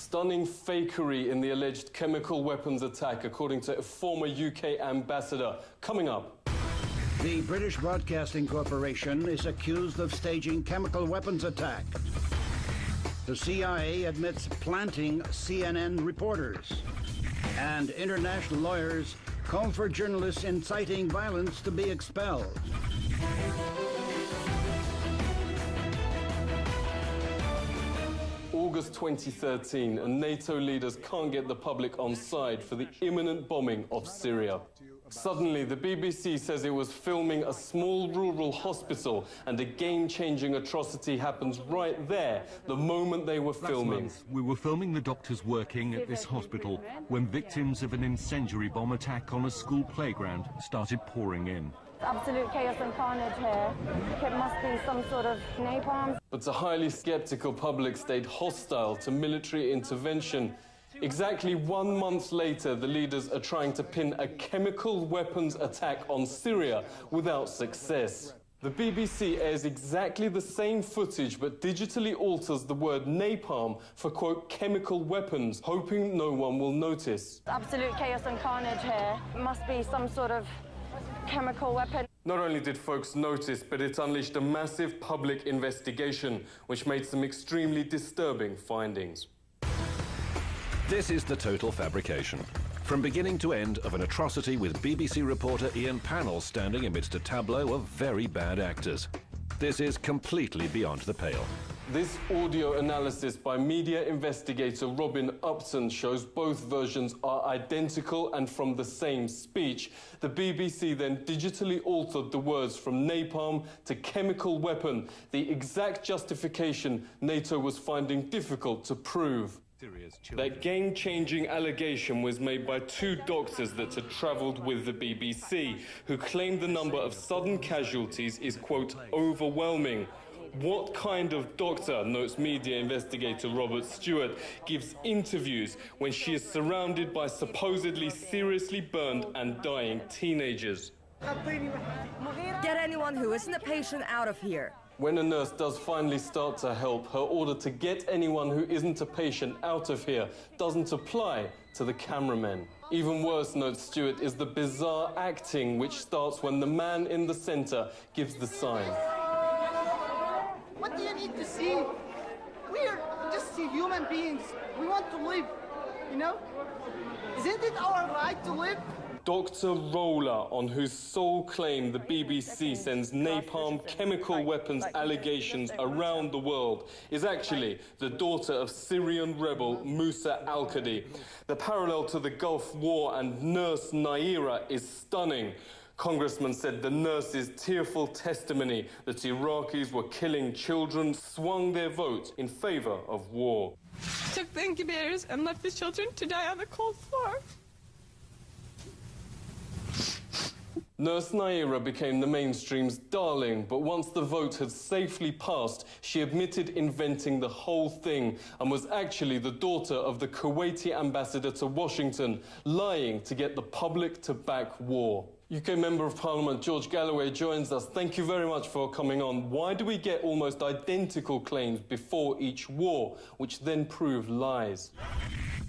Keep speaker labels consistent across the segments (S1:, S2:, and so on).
S1: Stunning fakery in the alleged chemical weapons attack, according to a former UK ambassador. Coming up.
S2: The British Broadcasting Corporation is accused of staging chemical weapons attack. The CIA admits planting CNN reporters. And international lawyers call for journalists inciting violence to be expelled.
S1: August 2013, and NATO leaders can't get the public on side for the imminent bombing of Syria. Suddenly, the BBC says it was filming a small rural hospital, and a game-changing atrocity happens right there, the moment they were filming.
S3: We were filming the doctors working at this hospital when victims of an incendiary bomb attack on a school playground started pouring in.
S4: Absolute chaos and carnage here. It must be some sort of napalm.
S1: But a highly sceptical public stayed hostile to military intervention. Exactly 1 month later, the leaders are trying to pin a chemical weapons attack on Syria without success. The BBC airs exactly the same footage but digitally alters the word napalm for, quote, chemical weapons, hoping no one will notice.
S4: Absolute chaos and carnage here. It must be some sort of chemical weapon.
S1: Not only did folks notice, but it unleashed a massive public investigation, which made some extremely disturbing findings.
S5: This is the total fabrication. From beginning to end of an atrocity with BBC reporter Ian Pannell standing amidst a tableau of very bad actors. This is completely beyond the pale.
S1: This audio analysis by media investigator Robin Upton shows both versions are identical and from the same speech. The BBC then digitally altered the words from napalm to chemical weapon, the exact justification NATO was finding difficult to prove. That game-changing allegation was made by 2 doctors that had travelled with the BBC, who claimed the number of sudden casualties is, quote, overwhelming. What kind of doctor, notes media investigator Robert Stewart, gives interviews when she is surrounded by supposedly seriously burned and dying teenagers?
S6: Get anyone who isn't a patient out of here.
S1: When a nurse does finally start to help, her order to get anyone who isn't a patient out of here doesn't apply to the cameramen. Even worse, notes Stewart, is the bizarre acting which starts when the man in the centre gives the sign.
S7: What do you need to see? We're just human beings. We want to live, you know? Isn't it our right to live?
S1: Dr. Roller, on whose sole claim the BBC sends napalm chemical weapons allegations around the world, is actually the daughter of Syrian rebel Musa al-Qadi. The parallel to the Gulf War and nurse Naira is stunning. Congressman said the nurse's tearful testimony that Iraqis were killing children swung their vote in favour of war.
S8: Took the incubators and left the children to die on the cold floor.
S1: Nurse Naira became the mainstream's darling, but once the vote had safely passed, she admitted inventing the whole thing and was actually the daughter of the Kuwaiti ambassador to Washington, lying to get the public to back war. UK Member of Parliament George Galloway joins us. Thank you very much for coming on. Why do we get almost identical claims before each war, which then prove lies?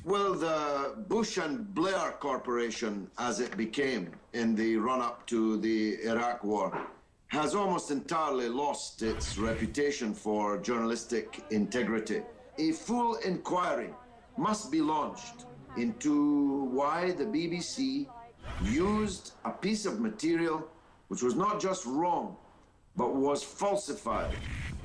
S9: Well, the Bush and Blair Corporation, as it became in the run-up to the Iraq War, has almost entirely lost its reputation for journalistic integrity. A full inquiry must be launched into why the BBC used a piece of material which was not just wrong, but was falsified,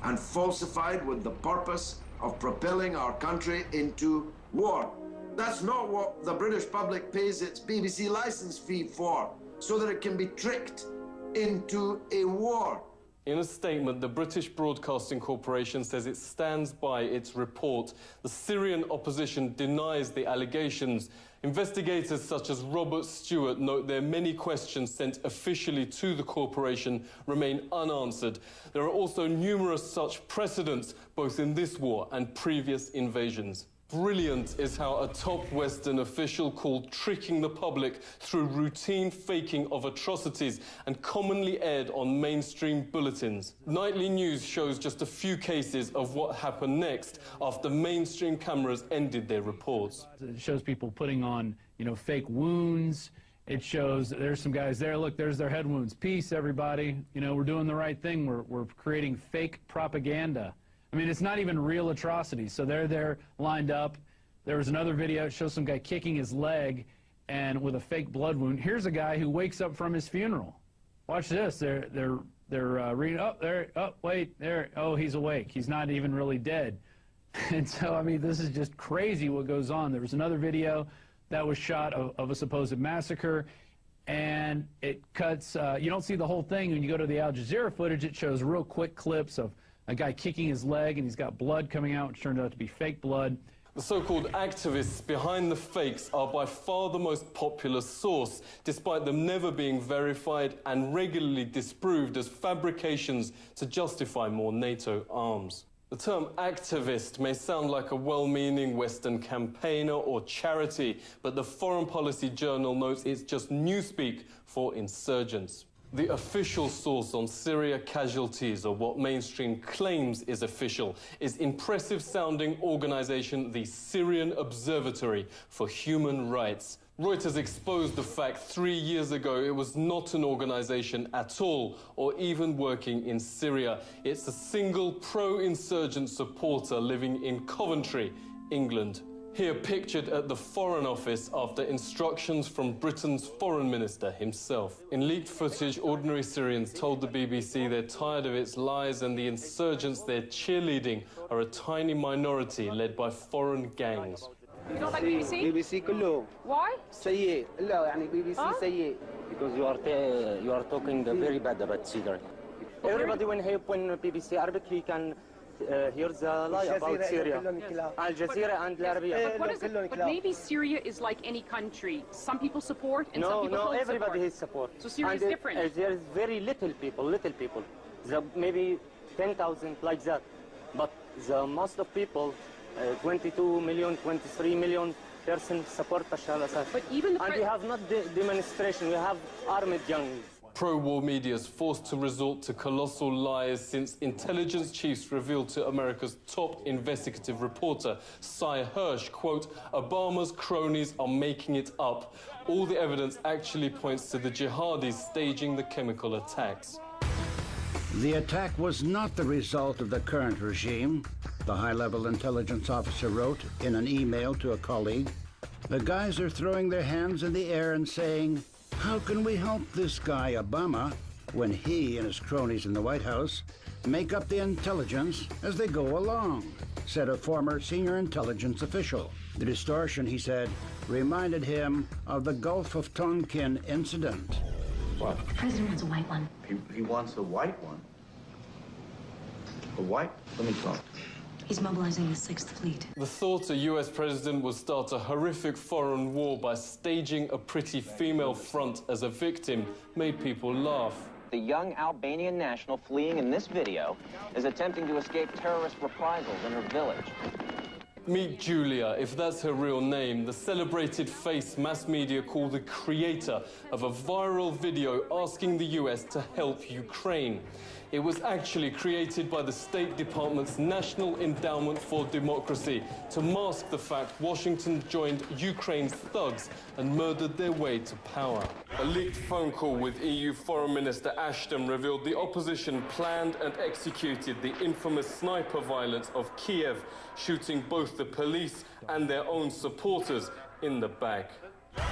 S9: and falsified with the purpose of propelling our country into war. That's not what the British public pays its BBC licence fee for, so that it can be tricked into a war.
S1: In a statement, the British Broadcasting Corporation says it stands by its report. The Syrian opposition denies the allegations. Investigators such as Robert Stewart note there are many questions sent officially to the corporation remain unanswered. There are also numerous such precedents, both in this war and previous invasions. Brilliant is how a top Western official called tricking the public through routine faking of atrocities and commonly aired on mainstream bulletins. Nightly news shows just a few cases of what happened next after mainstream cameras ended their reports.
S10: It shows people putting on, fake wounds. It shows there's some guys there. Look, there's their head wounds. Peace, everybody. We're doing the right thing. We're creating fake propaganda. I mean, it's not even real atrocities. So they're there lined up. There was another video. It shows some guy kicking his leg and with a fake blood wound. Here's a guy who wakes up from his funeral. Watch this. They're reading. Oh, there. Oh, wait. There. Oh, he's awake. He's not even really dead. And so, I mean, this is just crazy what goes on. There was another video that was shot of a supposed massacre, and it cuts. You don't see the whole thing. When you go to the Al Jazeera footage, it shows real quick clips of a guy kicking his leg, and he's got blood coming out, which turned out to be fake blood.
S1: The so-called activists behind the fakes are by far the most popular source, despite them never being verified and regularly disproved as fabrications to justify more NATO arms. The term activist may sound like a well-meaning Western campaigner or charity, but the Foreign Policy Journal notes it's just newspeak for insurgents. The official source on Syria casualties, or what mainstream claims is official, is impressive-sounding organization the Syrian Observatory for Human Rights. Reuters exposed the fact 3 years ago it was not an organization at all, or even working in Syria. It's a single pro-insurgent supporter living in Coventry, England. Here pictured at the Foreign Office after instructions from Britain's Foreign Minister himself. In leaked footage, ordinary Syrians told the BBC they're tired of its lies and the insurgents they're cheerleading are a tiny minority led by foreign gangs.
S8: You don't like BBC?
S7: BBC كله.
S8: Why?
S7: سيء. لا يعني BBC سيء.
S11: Because you are talking very bad about Syria. Everybody when BBC Arabic he can hear the lie about Syria. Al Jazeera and Al Arabiya.
S8: But maybe Syria is like any country. Some people support and some people don't
S11: everybody
S8: support.
S11: has support.
S8: So Syria is different.
S11: There is very little people. Maybe 10,000 like that. But the most of people, 22 million, 23 million person support Bashar al-Assad.
S8: But even
S11: and we have not demonstration, we have armed gangs.
S1: Pro-war media is forced to resort to colossal lies since intelligence chiefs revealed to America's top investigative reporter, Cy Hirsch, quote, Obama's cronies are making it up. All the evidence actually points to the jihadis staging the chemical attacks.
S2: The attack was not the result of the current regime, the high-level intelligence officer wrote in an email to a colleague. The guys are throwing their hands in the air and saying, how can we help this guy, Obama, when he and his cronies in the White House make up the intelligence as they go along, said a former senior intelligence official. The distortion, he said, reminded him of the Gulf of Tonkin incident.
S12: What?
S13: The president wants a white one.
S12: He wants a white one? A white? Let me talk.
S13: He's mobilizing the 6th Fleet.
S1: The thought a US president would start a horrific foreign war by staging a pretty female front as a victim made people laugh.
S14: The young Albanian national fleeing in this video is attempting to escape terrorist reprisals in her village.
S1: Meet Julia, if that's her real name, the celebrated face mass media call the creator of a viral video asking the US to help Ukraine. It was actually created by the State Department's National Endowment for Democracy to mask the fact Washington joined Ukraine's thugs and murdered their way to power. A leaked phone call with EU Foreign Minister Ashton revealed the opposition planned and executed the infamous sniper violence of Kiev, shooting both the police and their own supporters in the back.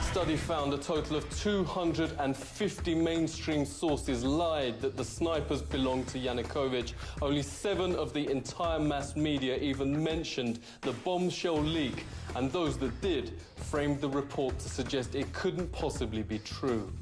S1: Study found a total of 250 mainstream sources lied that the snipers belonged to Yanukovych. Only 7 of the entire mass media even mentioned the bombshell leak, and those that did framed the report to suggest it couldn't possibly be true.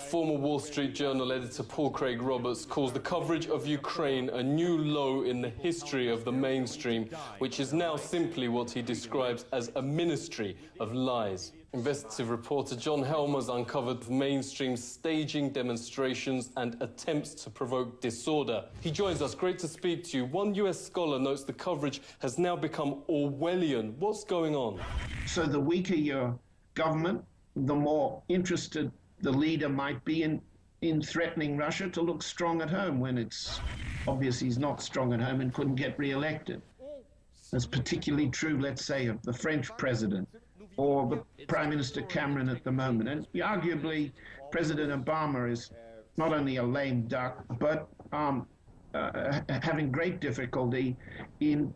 S1: Former Wall Street Journal editor Paul Craig Roberts calls the coverage of Ukraine a new low in the history of the mainstream, which is now simply what he describes as a ministry of lies. Investigative reporter John Helmer's uncovered mainstream staging demonstrations and attempts to provoke disorder. He joins us. Great to speak to you. One US scholar notes the coverage has now become Orwellian. What's going on?
S15: So the weaker your government, the more interested the leader might be in threatening Russia to look strong at home when it's obvious he's not strong at home and couldn't get re-elected. That's particularly true, let's say, of the French president or the Prime Minister Cameron at the moment. And arguably, President Obama is not only a lame duck, but having great difficulty in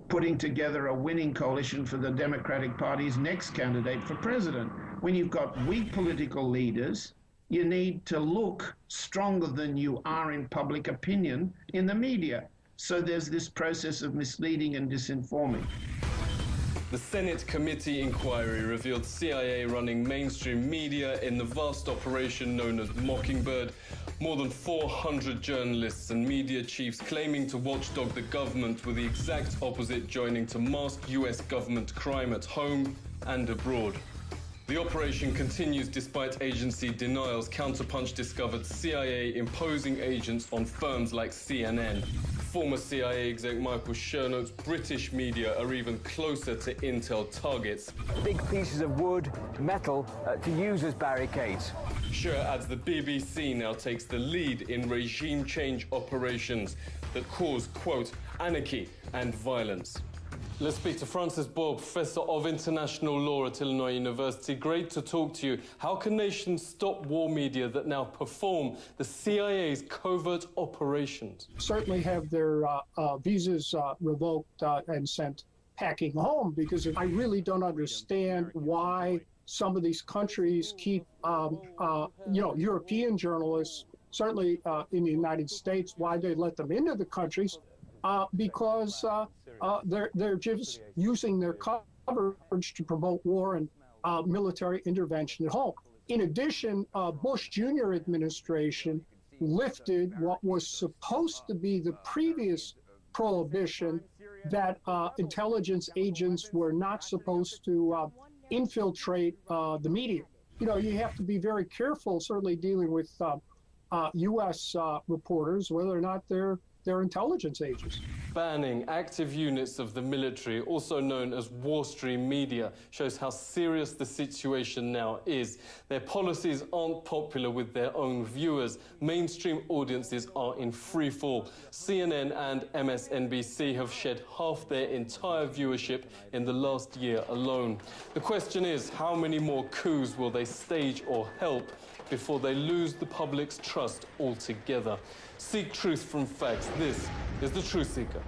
S15: putting together a winning coalition for the Democratic Party's next candidate for president. When you've got weak political leaders, you need to look stronger than you are in public opinion in the media. So there's this process of misleading and disinforming.
S1: The Senate committee inquiry revealed CIA running mainstream media in the vast operation known as Mockingbird. More than 400 journalists and media chiefs claiming to watchdog the government were the exact opposite, joining to mask US government crime at home and abroad. The operation continues despite agency denials. Counterpunch discovered CIA imposing agents on firms like CNN. Former CIA exec Michael Schur notes British media are even closer to intel targets.
S16: Big pieces of wood, metal, to use as barricades.
S1: Schur adds the BBC now takes the lead in regime change operations that cause, quote, anarchy and violence. Let's speak to Francis Boyle, Professor of International Law at Illinois University. Great to talk to you. How can nations stop war media that now perform the CIA's covert operations?
S17: Certainly have their visas revoked and sent packing home, because I really don't understand why some of these countries keep, European journalists, certainly in the United States, why they let them into the countries, because they're just using their coverage to promote war and military intervention at home. In addition, Bush Jr. administration lifted what was supposed to be the previous prohibition that intelligence agents were not supposed to infiltrate the media. You know, you have to be very careful, certainly dealing with U.S. reporters, whether or not they're intelligence agents.
S1: Banning active units of the military, also known as war stream media, shows how serious the situation now is. Their policies aren't popular with their own viewers. Mainstream audiences are in free fall. CNN and MSNBC have shed half their entire viewership in the last year alone. The question is, how many more coups will they stage or help before they lose the public's trust altogether? Seek truth from facts. This is The Truth Seeker.